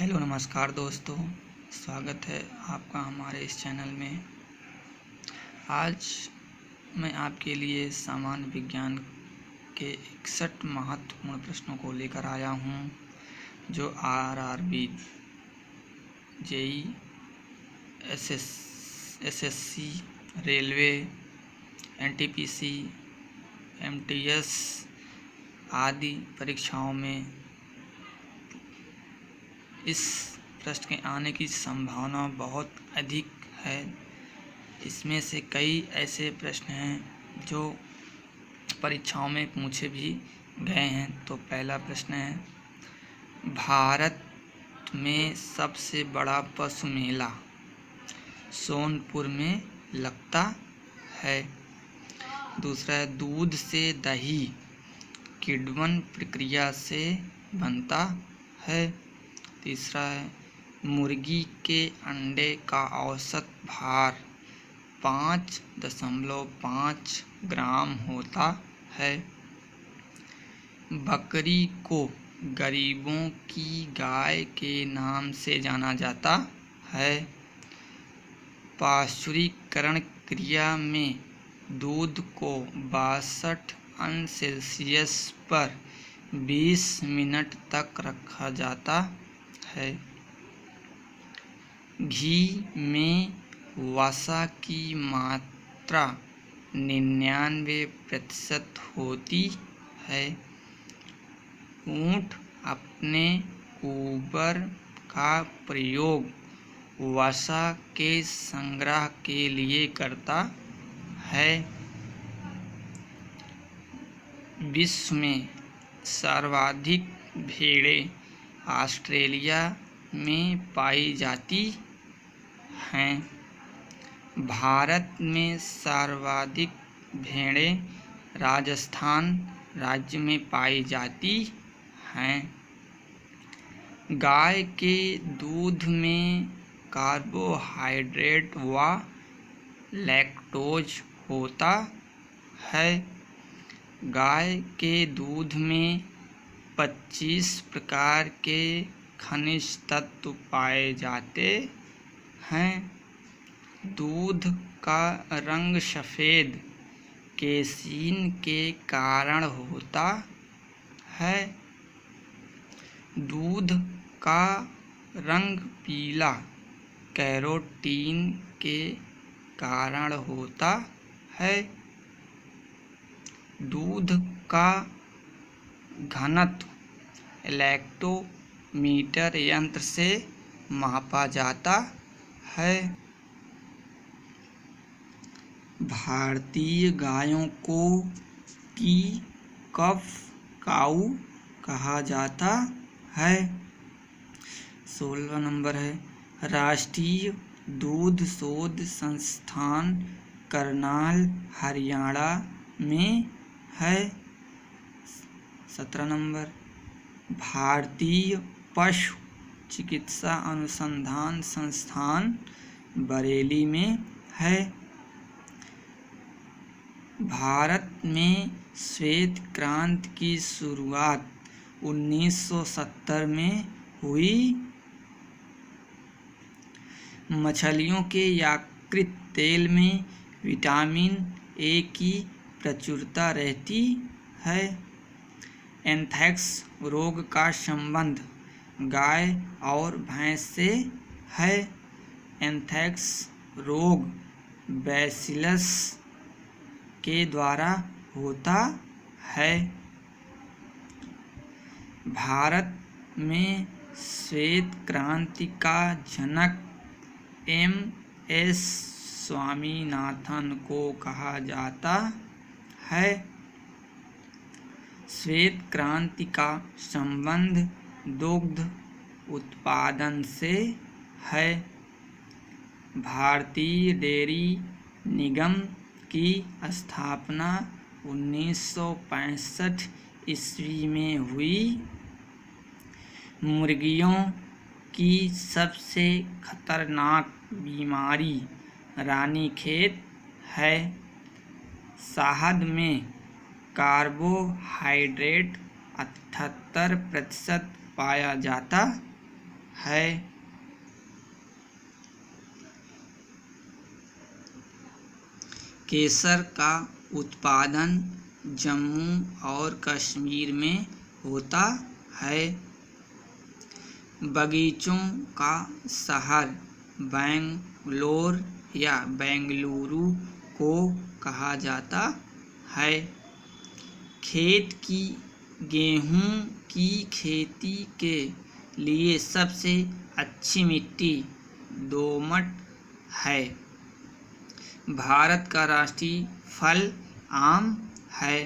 Hello नमस्कार दोस्तों, स्वागत है आपका हमारे इस चैनल में। आज मैं आपके लिए सामान्य विज्ञान के 61 महत्वपूर्ण प्रश्नों को लेकर आया हूं, जो RRB, JE, SSC, railway, NTPC, MTS आदि परीक्षाओं में इस प्रश्न के आने की संभावना बहुत अधिक है। इसमें से कई ऐसे प्रश्न हैं जो परीक्षाओं में पूछे भी गए हैं। तो पहला प्रश्न है, भारत में सबसे बड़ा पशु मेला सोनपुर में लगता है। दूसरा है, दूध से दही किण्वन प्रक्रिया से बनता है। तीसरा है, मुर्गी के अंडे का औसत भार 5.5 ग्राम होता है। बकरी को गरीबों की गाय के नाम से जाना जाता है। पाश्चुरीकरण क्रिया में दूध को 62°C पर 20 मिनट तक रखा जाता है। घी में वसा की मात्रा 99% होती है। ऊंट अपने ऊपर का प्रयोग वसा के संग्रह के लिए करता है। विश्व में सर्वाधिक भेड़ें ऑस्ट्रेलिया में पाई जाती हैं। भारत में सर्वाधिक भेड़ें राजस्थान राज्य में पाई जाती हैं। गाय के दूध में कार्बोहाइड्रेट व लैक्टोज होता है। गाय के दूध में 25 प्रकार के खनिज तत्व पाए जाते हैं। दूध का रंग सफ़ेद केसीन के कारण होता है। दूध का रंग पीला कैरोटीन के कारण होता है। दूध का घनत्व लैक्टोमीटर यंत्र से मापा जाता है। भारतीय गायों को की कफ काऊ कहा जाता है। 16 नंबर है, राष्ट्रीय दूध शोध संस्थान करनाल हरियाणा में है। 17 नंबर, भारतीय पशु चिकित्सा अनुसंधान संस्थान बरेली में है। भारत में श्वेत क्रांति की शुरुआत 1970 में हुई। मछलियों के यकृत तेल में विटामिन ए की प्रचुरता रहती है। एंथ्रेक्स रोग का संबंध गाय और भैंस से है। एंथ्रेक्स रोग बैसिलस के द्वारा होता है। भारत में श्वेत क्रांति का जनक एम.एस. स्वामीनाथन को कहा जाता है। श्वेत क्रांति का संबंध दुग्ध उत्पादन से है। भारतीय डेयरी निगम की स्थापना 1965 ईस्वी में हुई। मुर्गियों की सबसे खतरनाक बीमारी रानीखेत है। शहद में कार्बोहाइड्रेट 78% पाया जाता है। केसर का उत्पादन जम्मू और कश्मीर में होता है। बगीचों का शहर बेंगलोर या बेंगलुरु को कहा जाता है। खेत की गेहूं की खेती के लिए सबसे अच्छी मिट्टी दोमट है। भारत का राष्ट्रीय फल आम है।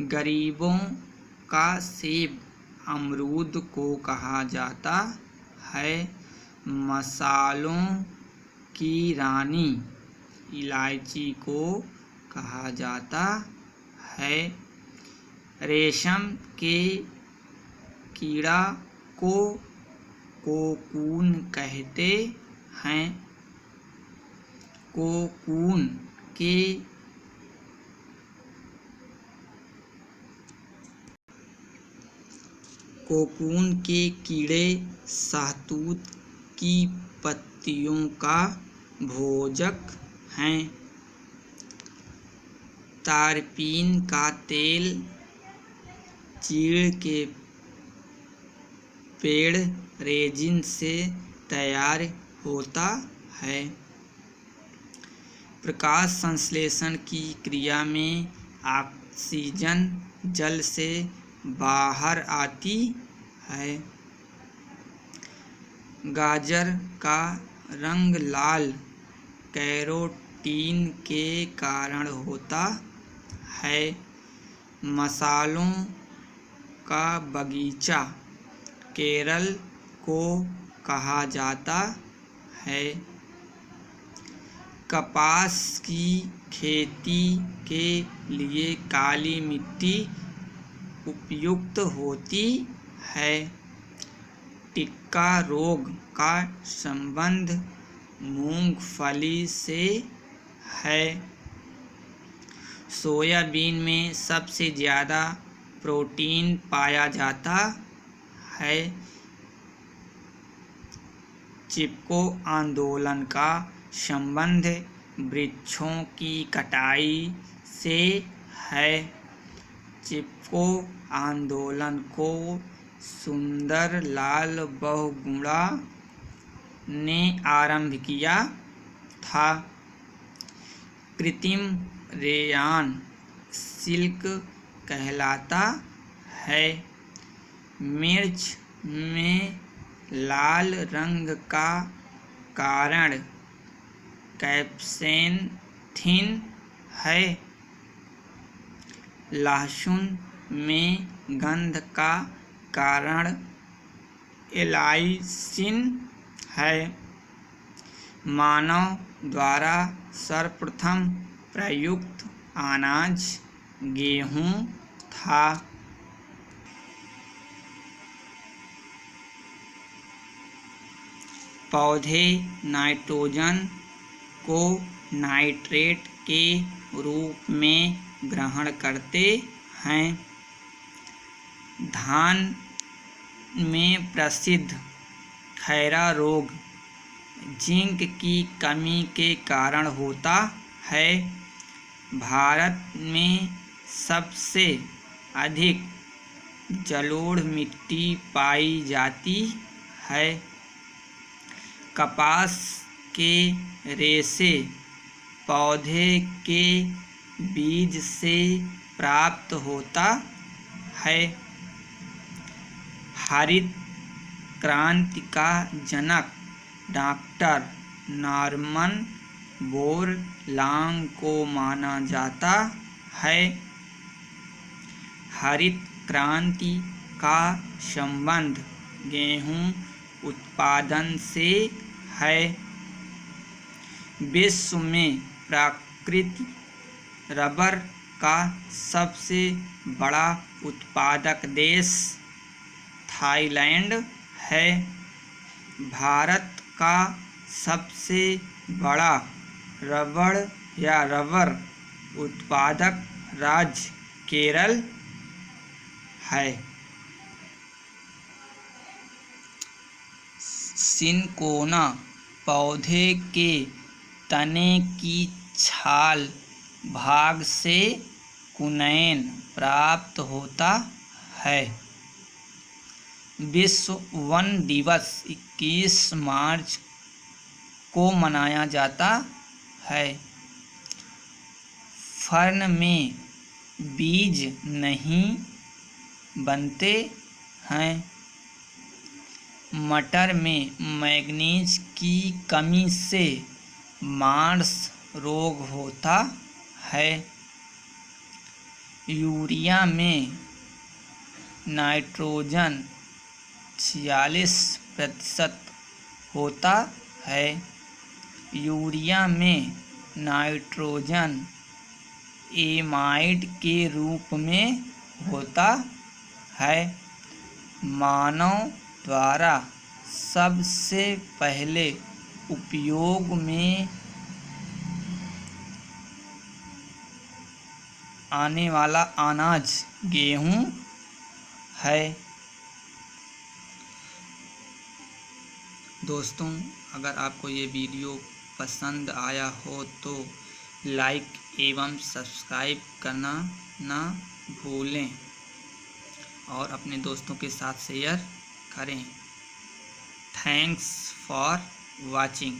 गरीबों का सेब अमरूद को कहा जाता है। मसालों की रानी इलायची को कहा जाता है। रेशम के कीड़ा को कोकून कहते हैं। कोकून के कीड़े शहतूत की पत्तियों का भोजक हैं। तारपीन का तेल चीड़ के पेड़ रेजिन से तैयार होता है। प्रकाश संश्लेषण की क्रिया में ऑक्सीजन जल से बाहर आती है। गाजर का रंग लाल कैरोटीन के कारण होता है। मसालों का बगीचा केरल को कहा जाता है। कपास की खेती के लिए काली मिट्टी उपयुक्त होती है। टिक्का रोग का संबंध मूंगफली से है। सोयाबीन में सबसे ज़्यादा प्रोटीन पाया जाता है। चिपको आंदोलन का संबंध वृक्षों की कटाई से है। चिपको आंदोलन को सुंदरलाल बहुगुणा ने आरंभ किया था। कृत्रिम रेयान सिल्क कहलाता है। मिर्च में लाल रंग का कारण कैप्सेंथिन है। लहसुन में गंध का कारण एलाइसिन है। मानव द्वारा सर्वप्रथम प्रयुक्त अनाज गेहूं था। पौधे नाइट्रोजन को नाइट्रेट के रूप में ग्रहण करते हैं। धान में प्रसिद्ध खैरा रोग जिंक की कमी के कारण होता है। भारत में सबसे अधिक जलोढ़ मिट्टी पाई जाती है। कपास के रेशे पौधे के बीज से प्राप्त होता है। हरित क्रांति का जनक डॉक्टर नॉर्मन बोरलॉन्ग को माना जाता है। हरित क्रांति का संबंध गेहूं उत्पादन से है। विश्व में प्राकृतिक रबर का सबसे बड़ा उत्पादक देश थाईलैंड है। भारत का सबसे बड़ा रबर उत्पादक राज्य केरल है। सिनकोना पौधे के तने की छाल भाग से कुनैन प्राप्त होता है। विश्व वन दिवस 21 मार्च को मनाया जाता है। फर्न में बीज नहीं बनते हैं। मटर में मैग्नीज की कमी से मार्स रोग होता है। यूरिया में नाइट्रोजन 46% होता है। यूरिया में नाइट्रोजन एमाइड के रूप में होता है। मानव द्वारा सबसे पहले उपयोग में आने वाला अनाज गेहूं है। दोस्तों, अगर आपको ये वीडियो पसंद आया हो तो लाइक एवं सब्सक्राइब करना ना भूलें और अपने दोस्तों के साथ शेयर करें। Thanks for watching.